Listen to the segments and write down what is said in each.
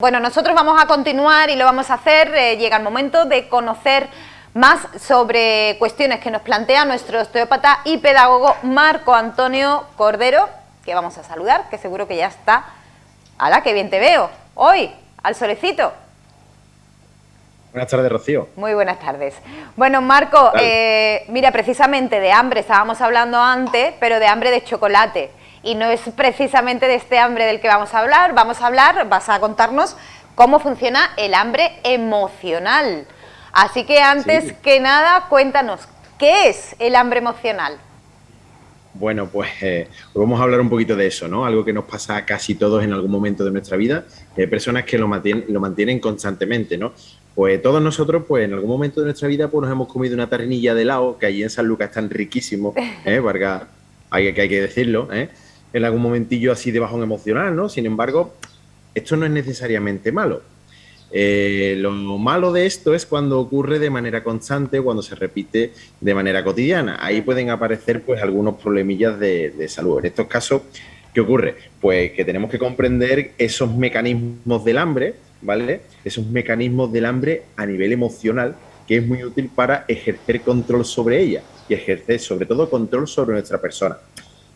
Bueno, nosotros vamos a continuar y lo vamos a hacer. Llega el momento de conocer más sobre cuestiones que nos plantea nuestro osteópata y pedagogo Marco Antonio Cordero, que vamos a saludar, que seguro que ya está. ¡Hala, qué bien te veo! Hoy, al solecito. Buenas tardes, Rocío. Muy buenas tardes. Bueno, Marco, mira, precisamente de hambre estábamos hablando antes, pero de hambre de chocolate. Y no es precisamente de este hambre del que vamos a hablar. Vas a contarnos cómo funciona el hambre emocional. Así que antes que nada, cuéntanos, ¿qué es el hambre emocional? Bueno, pues vamos a hablar un poquito de eso, ¿no? Algo que nos pasa a casi todos en algún momento de nuestra vida. Hay personas que lo mantienen constantemente, ¿no? Pues todos nosotros, pues en algún momento de nuestra vida, pues nos hemos comido una tarrinilla de helado, que allí en San Lucas están riquísimos, Vargas, hay que decirlo, en algún momentillo así de bajón emocional, ¿no? Sin embargo, esto no es necesariamente malo. Lo malo de esto es cuando ocurre de manera constante, cuando se repite de manera cotidiana. Ahí pueden aparecer pues algunos problemillas de salud. En estos casos, ¿qué ocurre? Pues que tenemos que comprender esos mecanismos del hambre, ¿vale? Esos mecanismos del hambre a nivel emocional, que es muy útil para ejercer control sobre ella y ejercer sobre todo control sobre nuestra persona.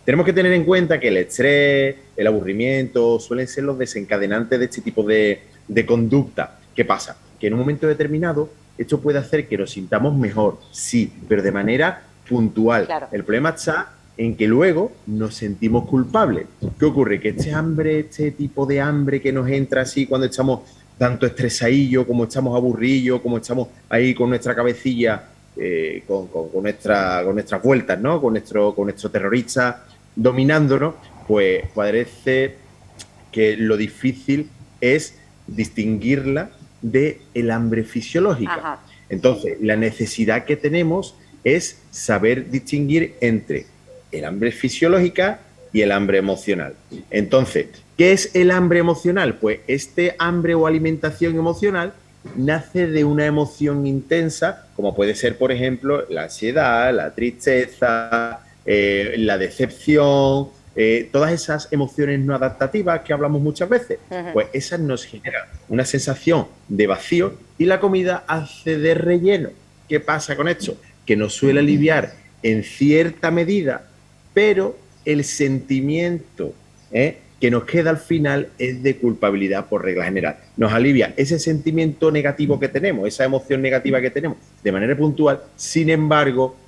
Tenemos que tener en cuenta que el estrés, el aburrimiento, suelen ser los desencadenantes de este tipo de conducta. ¿Qué pasa? Que en un momento determinado esto puede hacer que nos sintamos mejor, sí, pero de manera puntual. Claro. El problema está en que luego nos sentimos culpables. ¿Qué ocurre? Que este tipo de hambre que nos entra así cuando estamos tanto estresadillos, como estamos aburridos, como estamos ahí con nuestra cabecilla, con nuestras vueltas, ¿no? Con nuestro terrorista dominándonos, pues parece que lo difícil es distinguirla del hambre fisiológica. Ajá. Entonces, la necesidad que tenemos es saber distinguir entre el hambre fisiológica y el hambre emocional. Entonces, ¿qué es el hambre emocional? Pues este hambre o alimentación emocional nace de una emoción intensa, como puede ser, por ejemplo, la ansiedad, la tristeza, la decepción, todas esas emociones no adaptativas que hablamos muchas veces, pues esas nos generan una sensación de vacío y la comida hace de relleno. ¿Qué pasa con esto? Que nos suele aliviar en cierta medida, pero el sentimiento que nos queda al final es de culpabilidad por regla general. Nos alivia ese sentimiento negativo que tenemos, esa emoción negativa que tenemos de manera puntual, sin embargo,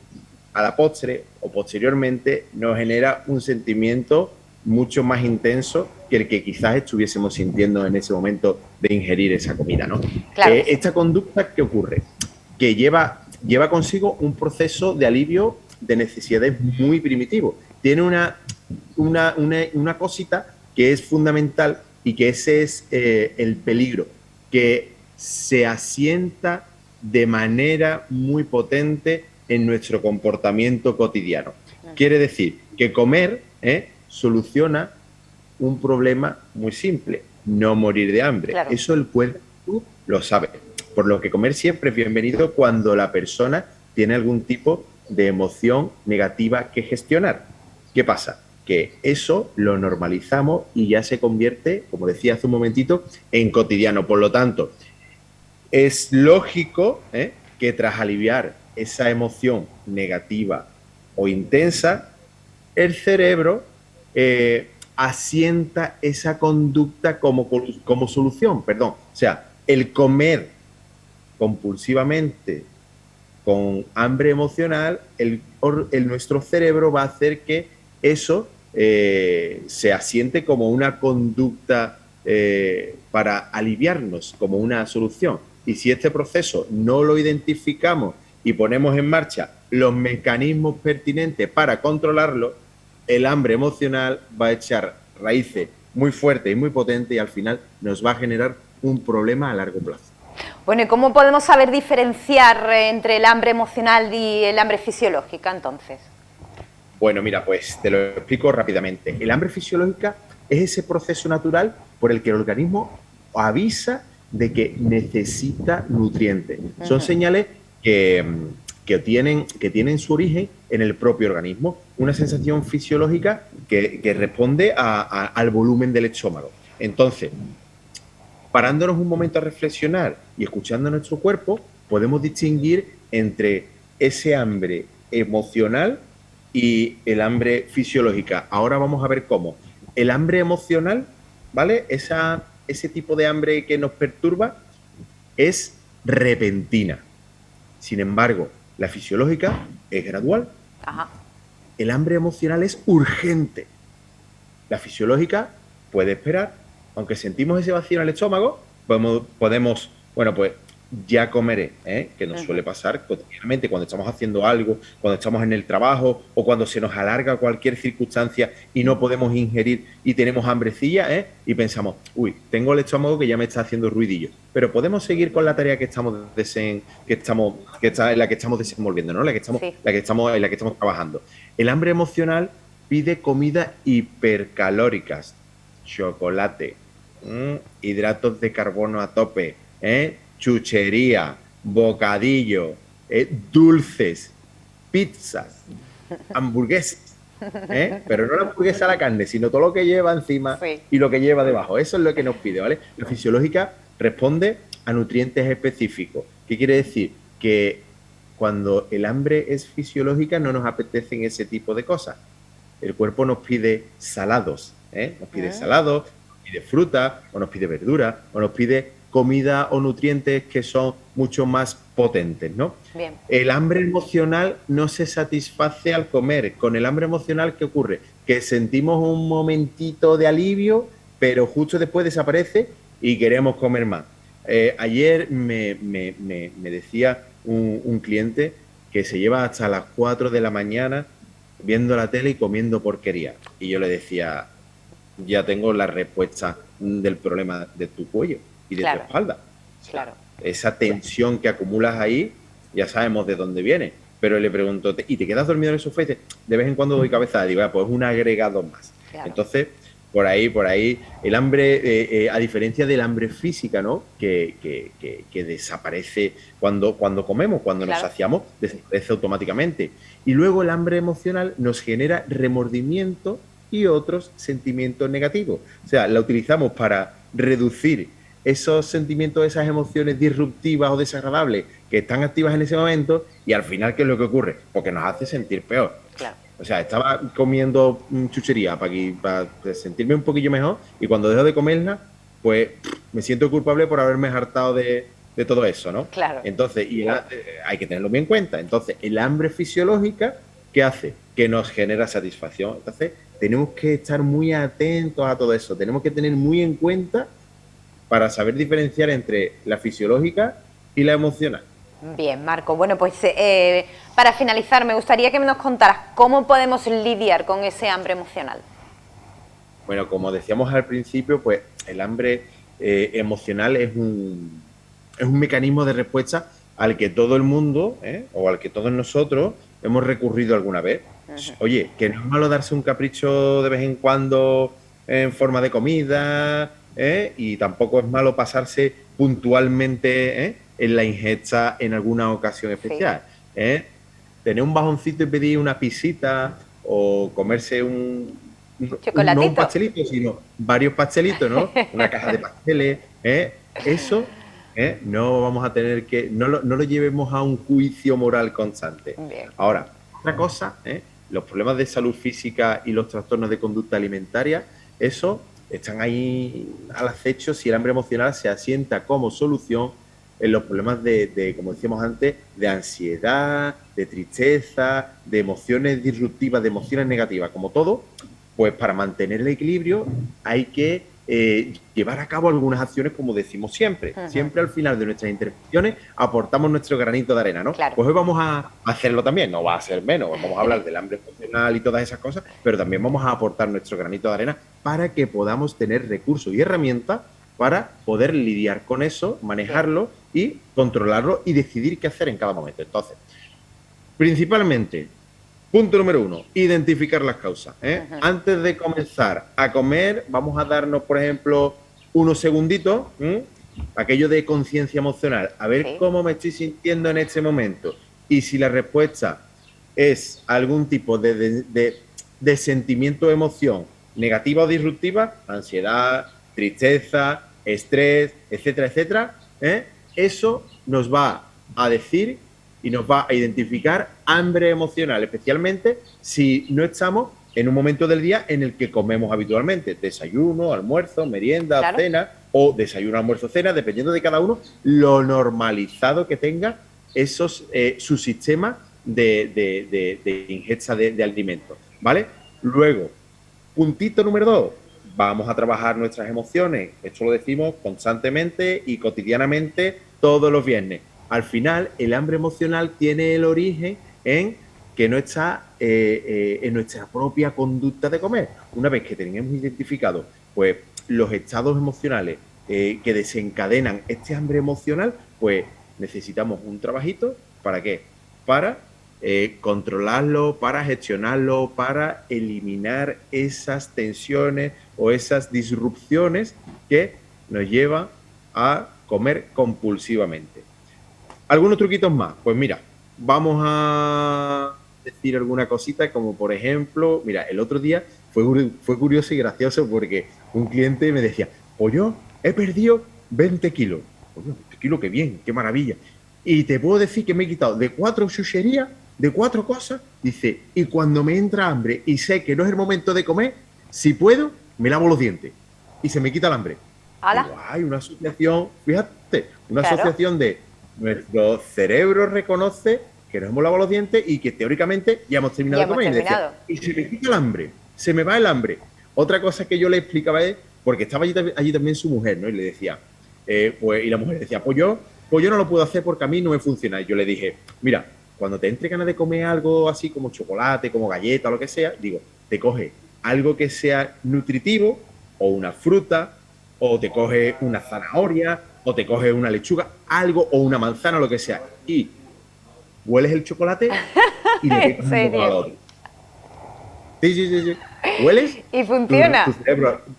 a la postre o posteriormente nos genera un sentimiento mucho más intenso que el que quizás estuviésemos sintiendo en ese momento de ingerir esa comida, ¿no? Claro. Esta conducta, ¿qué ocurre? Que lleva consigo un proceso de alivio de necesidades muy primitivo. Tiene una cosita que es fundamental y que ese es el peligro, que se asienta de manera muy potente en nuestro comportamiento cotidiano. Quiere decir que comer soluciona un problema muy simple, no morir de hambre. Claro. Eso el cuerpo lo sabe. Por lo que comer siempre es bienvenido cuando la persona tiene algún tipo de emoción negativa que gestionar. ¿Qué pasa? Que eso lo normalizamos y ya se convierte, como decía hace un momentito, en cotidiano. Por lo tanto, es lógico que tras aliviar esa emoción negativa o intensa, el cerebro asienta esa conducta como solución. O sea, el comer compulsivamente con hambre emocional, nuestro cerebro va a hacer que eso se asiente como una conducta para aliviarnos, como una solución. Y si este proceso no lo identificamos y ponemos en marcha los mecanismos pertinentes para controlarlo, el hambre emocional va a echar raíces muy fuertes y muy potentes y al final nos va a generar un problema a largo plazo. Bueno, ¿y cómo podemos saber diferenciar entre el hambre emocional y el hambre fisiológica, entonces? Bueno, mira, pues te lo explico rápidamente. El hambre fisiológica es ese proceso natural por el que el organismo avisa de que necesita nutrientes. Son señales que tienen su origen en el propio organismo. Una sensación fisiológica que responde al volumen del estómago. Entonces, parándonos un momento a reflexionar y escuchando a nuestro cuerpo, podemos distinguir entre ese hambre emocional y el hambre fisiológica. Ahora vamos a ver cómo. El hambre emocional, ¿vale? Ese tipo de hambre que nos perturba es repentina. Sin embargo, la fisiológica es gradual. Ajá. El hambre emocional es urgente. La fisiológica puede esperar. Aunque sentimos ese vacío en el estómago, podemos bueno, pues ya comeré, que nos suele pasar cotidianamente cuando estamos haciendo algo, cuando estamos en el trabajo o cuando se nos alarga cualquier circunstancia y no podemos ingerir y tenemos hambrecilla, y pensamos, uy, tengo el estómago que ya me está haciendo ruidillo, pero podemos seguir con la tarea que estamos en la que estamos desenvolviendo, ¿no? En la que estamos trabajando. El hambre emocional pide comida hipercalóricas, chocolate, hidratos de carbono a tope, chuchería, bocadillo, dulces, pizzas, hamburguesas, pero no la hamburguesa a la carne, sino todo lo que lleva encima y lo que lleva debajo. Eso es lo que nos pide, ¿vale? La fisiológica responde a nutrientes específicos. ¿Qué quiere decir? Que cuando el hambre es fisiológica no nos apetecen ese tipo de cosas. El cuerpo nos pide salados, nos pide salados, nos pide fruta, o nos pide verdura, o nos pide comida o nutrientes que son mucho más potentes, ¿no? Bien. El hambre emocional no se satisface al comer. Con el hambre emocional, ¿qué ocurre? Que sentimos un momentito de alivio, pero justo después desaparece y queremos comer más. Ayer me decía un cliente que se lleva hasta las 4 de la mañana viendo la tele y comiendo porquería. Y yo le decía, ya tengo la respuesta del problema de tu cuello y de tu espalda. Claro. Esa tensión que acumulas ahí, ya sabemos de dónde viene. Pero le pregunto, ¿y te quedas dormido en el sofá? Y dice, de vez en cuando doy cabezada. Digo, pues un agregado más. Claro. Entonces, por ahí, el hambre, a diferencia del hambre física, ¿no? Que desaparece cuando comemos, cuando nos saciamos, desaparece automáticamente. Y luego el hambre emocional nos genera remordimiento y otros sentimientos negativos. O sea, la utilizamos para reducir esos sentimientos, esas emociones disruptivas o desagradables que están activas en ese momento, y al final, ¿qué es lo que ocurre? Porque nos hace sentir peor. Claro. O sea, estaba comiendo chuchería para sentirme un poquillo mejor, y cuando dejo de comerla, pues me siento culpable por haberme hartado de todo eso, ¿no? Claro. Entonces, hay que tenerlo bien en cuenta. Entonces, el hambre fisiológica, ¿qué hace? Que nos genera satisfacción. Entonces, tenemos que estar muy atentos a todo eso. Tenemos que tener muy en cuenta para saber diferenciar entre la fisiológica y la emocional. Bien, Marco. Bueno, pues para finalizar, me gustaría que nos contaras cómo podemos lidiar con ese hambre emocional. Bueno, como decíamos al principio, pues el hambre emocional es un mecanismo de respuesta al que todo el mundo, o al que todos nosotros hemos recurrido alguna vez. Oye, que no es malo darse un capricho de vez en cuando en forma de comida, y tampoco es malo pasarse puntualmente en la ingesta en alguna ocasión especial. Tener un bajoncito y pedir una pisita o comerse no un pastelito, sino varios pastelitos, ¿no? Una caja de pasteles, eso no vamos a tener que, no lo llevemos a un juicio moral constante. Bien. Ahora, otra cosa, los problemas de salud física y los trastornos de conducta alimentaria, eso están ahí al acecho si el hambre emocional se asienta como solución en los problemas como decíamos antes, de ansiedad, de tristeza, de emociones disruptivas, de emociones negativas, como todo. Pues para mantener el equilibrio hay que llevar a cabo algunas acciones, como decimos siempre. Siempre al final de nuestras intervenciones aportamos nuestro granito de arena, ¿no? Claro. Pues hoy vamos a hacerlo también, no va a ser menos, vamos a hablar del hambre emocional y todas esas cosas, pero también vamos a aportar nuestro granito de arena para que podamos tener recursos y herramientas para poder lidiar con eso, manejarlo y controlarlo y decidir qué hacer en cada momento. Entonces, principalmente, punto número 1, identificar las causas. Antes de comenzar a comer, vamos a darnos, por ejemplo, unos segunditos, aquello de conciencia emocional, a ver cómo me estoy sintiendo en este momento. Y si la respuesta es algún tipo de sentimiento o emoción negativa o disruptiva, ansiedad, tristeza, estrés, etcétera, etcétera, eso nos va a decir y nos va a identificar hambre emocional, especialmente si no estamos en un momento del día en el que comemos habitualmente, desayuno, almuerzo, merienda, Claro. cena, o desayuno, almuerzo, cena, dependiendo de cada uno, lo normalizado que tenga su sistema de ingesta de alimentos, ¿vale? Luego, puntito número 2, vamos a trabajar nuestras emociones. Esto lo decimos constantemente y cotidianamente todos los viernes. Al final, el hambre emocional tiene el origen en que no está en nuestra propia conducta de comer. Una vez que tenemos identificado pues, los estados emocionales que desencadenan este hambre emocional, pues necesitamos un trabajito. ¿Para qué? Para controlarlo, para gestionarlo, para eliminar esas tensiones o esas disrupciones que nos llevan a comer compulsivamente. ¿Algunos truquitos más? Pues mira, vamos a decir alguna cosita, como por ejemplo, mira, el otro día fue curioso y gracioso porque un cliente me decía, pues yo he perdido 20 kilos. Pues 20 kilos, qué bien, qué maravilla. Y te puedo decir que me he quitado de 4 chucherías, de 4 cosas, dice, y cuando me entra hambre y sé que no es el momento de comer, si puedo, me lavo los dientes y se me quita el hambre. ¡Hala! Digo, hay una asociación, fíjate, una Claro. asociación de nuestro cerebro reconoce que nos hemos lavado los dientes y que teóricamente ya hemos terminado Ya de comer. hemos terminado. Y se me quita el hambre, se me va el hambre. Otra cosa que yo le explicaba es, porque estaba allí también su mujer, ¿no? Y le decía, y la mujer decía, pues yo no lo puedo hacer porque a mí no me funciona. Y yo le dije, mira, cuando te entre ganas de comer algo así como chocolate, como galleta o lo que sea, digo, te coge algo que sea nutritivo o una fruta, o te coge una zanahoria, o te coge una lechuga, algo, o una manzana, lo que sea, y hueles el chocolate y le ¿En pegas un serio? bocado al otro. Sí. Hueles, Y funciona.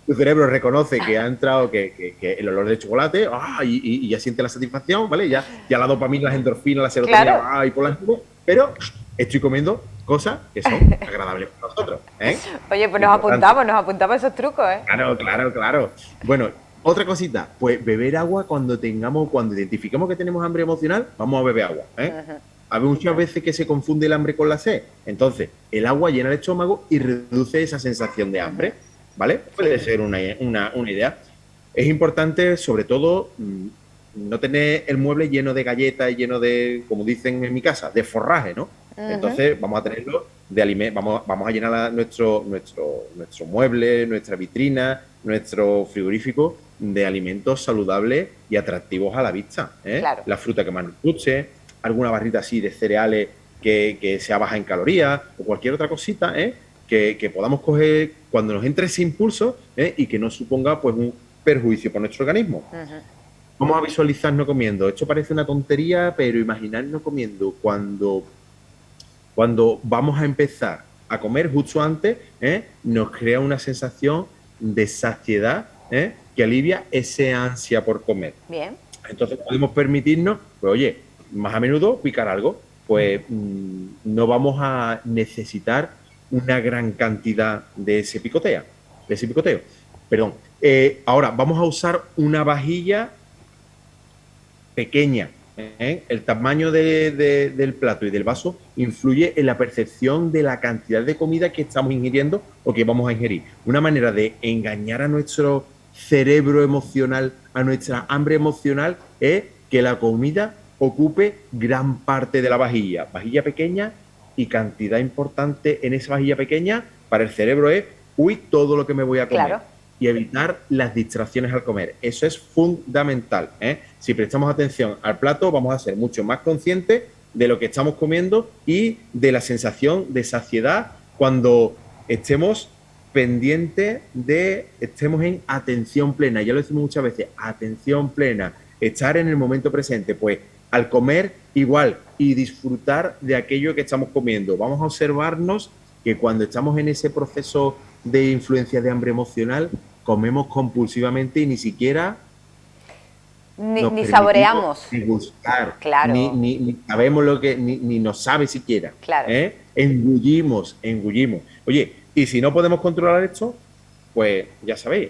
tu cerebro reconoce que ha entrado que el olor de chocolate, y ya siente la satisfacción, ¿vale? Ya la dopamina, las endorfinas, la serotonina, Claro. y por las nubes, pero estoy comiendo cosas que son agradables para nosotros, ¿eh? Oye, pues nos apuntamos esos trucos, ¿eh? Claro. Bueno, otra cosita, pues beber agua cuando identifiquemos que tenemos hambre emocional, vamos a beber agua, ¿eh? Ujú. Hay muchas veces que se confunde el hambre con la sed. Entonces, el agua llena el estómago y reduce esa sensación de hambre, ¿vale? Puede ser una idea. Es importante, sobre todo, no tener el mueble lleno de galletas y lleno de, como dicen en mi casa, de forraje, ¿no? Entonces, vamos a tenerlo de alimentos, vamos a llenar nuestro mueble, nuestra vitrina, nuestro frigorífico de alimentos saludables y atractivos a la vista, ¿eh? Claro. La fruta que más nos guste, alguna barrita así de cereales que sea baja en calorías o cualquier otra cosita, que podamos coger cuando nos entre ese impulso, y que no suponga pues un perjuicio para nuestro organismo. Vamos a visualizarnos comiendo. Esto parece una tontería, pero imaginarnos comiendo cuando vamos a empezar a comer justo antes, nos crea una sensación de saciedad, que alivia esa ansia por comer. Bien. Entonces podemos permitirnos, pues oye, más a menudo picar algo, pues no vamos a necesitar una gran cantidad de ese picoteo. Perdón. Ahora vamos a usar una vajilla pequeña. El tamaño del plato y del vaso influye en la percepción de la cantidad de comida que estamos ingiriendo o que vamos a ingerir. Una manera de engañar a nuestro cerebro emocional, a nuestra hambre emocional, es que la comida ocupe gran parte de la vajilla. Vajilla pequeña y cantidad importante en esa vajilla pequeña para el cerebro es, todo lo que me voy a comer. Claro. Y evitar las distracciones al comer. Eso es fundamental, ¿eh? Si prestamos atención al plato, vamos a ser mucho más conscientes de lo que estamos comiendo y de la sensación de saciedad cuando estemos pendientes estemos en atención plena. Ya lo decimos muchas veces, atención plena, estar en el momento presente, pues al comer igual y disfrutar de aquello que estamos comiendo. Vamos a observarnos que cuando estamos en ese proceso de influencia de hambre emocional, comemos compulsivamente y ni siquiera Ni saboreamos. ni gustar, Claro. ni sabemos lo que, ni nos sabe siquiera. Claro. Engullimos. Oye, y si no podemos controlar esto, pues ya sabéis,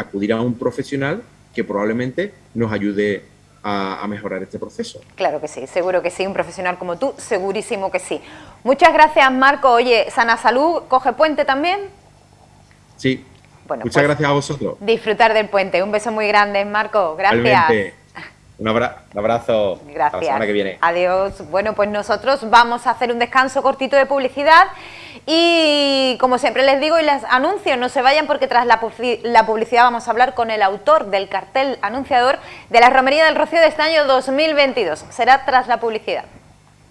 acudir a un profesional que probablemente nos ayude a mejorar este proceso. Claro que sí, seguro que sí, un profesional como tú, segurísimo que sí. Muchas gracias, Marco. Oye, Sana Salud, ¿coge puente también? Sí, Bueno, muchas pues, gracias a vosotros. disfrutar del puente. Un beso muy grande, Marco. Gracias. Realmente, un abrazo. Gracias. Hasta la semana que viene. Adiós. Bueno, pues nosotros vamos a hacer un descanso cortito de publicidad y, como siempre les digo y les anuncio, no se vayan porque tras la publicidad vamos a hablar con el autor del cartel anunciador de la Romería del Rocío de este año 2022. Será tras la publicidad.